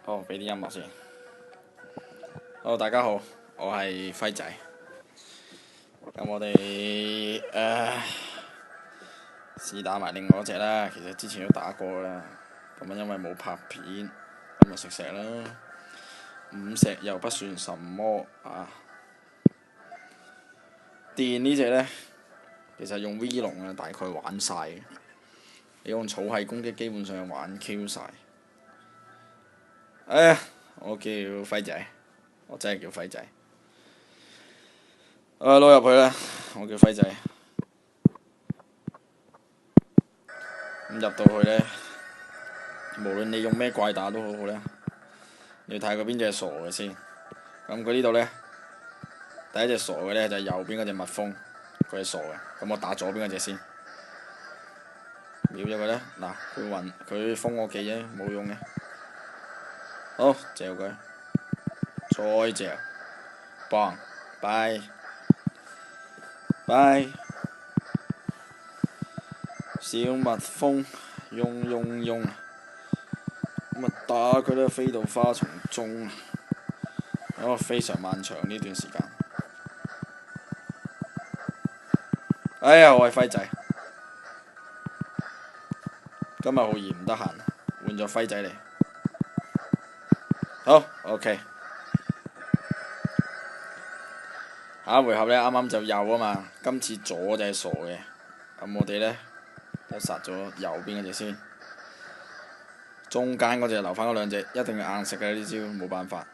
好，俾啲音樂先。好，大家好，我係輝仔。咁我哋試打埋另外嗰隻啦。其實之前都打過啦。咁啊，因為冇拍片，咁就食石啦。5石又不算什麼啊。電呢隻呢，其實用 V 龍啊，大概玩晒嘅。你用草系攻擊基本上玩 Q 晒。哎呀，我叫輝仔，我真係叫輝仔。撈入去啦，我叫輝仔。咁入到去呢，無論你用咩怪打都好好咧，你要睇佢邊隻係傻嘅先。咁佢呢度呢，第一隻傻嘅呢，就係右邊嗰隻蜜蜂，佢係傻嘅。咁我打左邊嗰隻先，秒咗佢呢。嗱，佢封我技啫，冇用嘅。好，嚼佢，再嚼，棒，拜拜，小蜜蜂，用，咁啊打佢都飛到花叢中，非常漫長呢段時間。哎呀，我係輝仔，今日浩然唔得閒，換咗輝仔嚟。好 ，OK。下一回合呢，啱啱就右啊嘛，今次左就係傻嘅。咁我哋呢，就殺咗右邊嗰隻先，中間嗰隻留翻嗰兩隻，一定要硬食嘅呢招，冇辦法。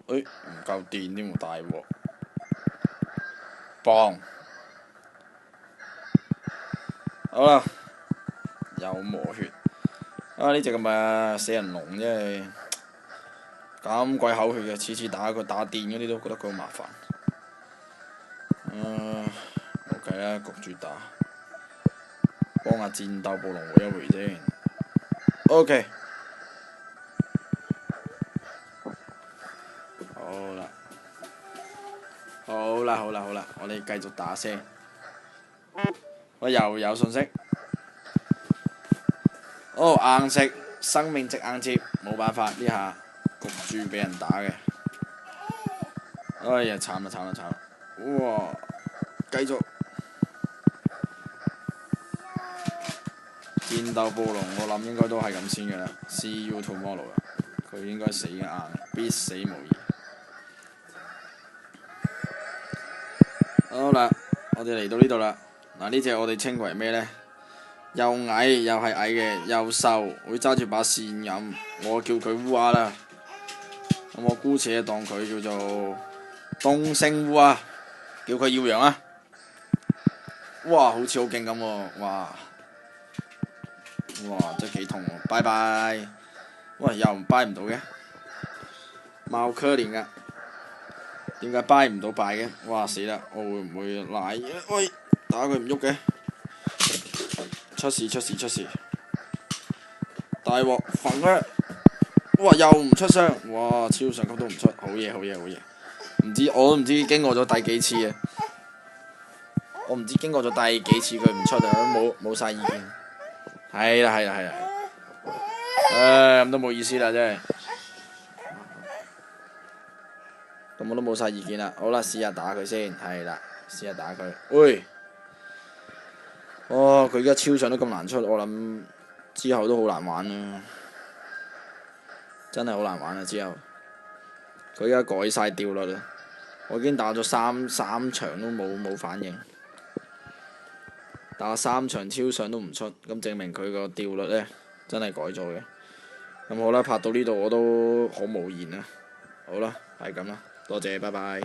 唔夠電添喎，大鑊！棒！好啦，有磨血。呢隻咁啊死人龍真係咁鬼口血嘅，次次打佢打電嗰啲都覺得佢好麻煩。冇計啦，焗住打，幫下戰鬥暴龍回一回先。OK。好啦，我哋繼續打先。我又有信息。硬食，生命值硬接，冇辦法呢下焗住俾人打嘅。哎呀，慘啦！哇，繼續戰鬥暴龍，我諗應該都係咁先嘅啦。See you tomorrow 啦，佢應該死硬，必死無疑。好啦，我哋嚟到呢度啦。呢隻我哋稱為咩呢？又矮又係矮嘅，又瘦，會揸住把扇咁，我叫佢烏鴉啦。咁我姑且當佢叫做東星烏鴉，叫佢耀陽啊！哇，好似好勁咁喎！哇，真係幾痛喎！拜拜！喂，又拜唔到嘅，貌可憐噶，點解拜唔到拜嘅？哇，死啦！我會唔會賴？喂，打佢唔喐嘅。出事！大鑊焚佢！哇，又唔出聲！哇，超上級都唔出，好嘢！我都唔知經過咗第幾次啊！我唔知經過咗第幾次佢唔出啊，冇晒意見。係啦，咁都冇意思啦，真係。咁我都冇晒意見啦。好啦，試下打佢先。係啦，試下打佢。喂！佢而家超上都咁難出，我諗之後都好難玩啦，真係好難玩啊！之後佢而家改晒掉率啦，我已經打咗三場都冇反應，打3場超上都唔出，咁證明佢個掉率呢真係改咗嘅。咁好啦，拍到呢度我都好無言啦。好啦，係咁啦，多謝，拜拜。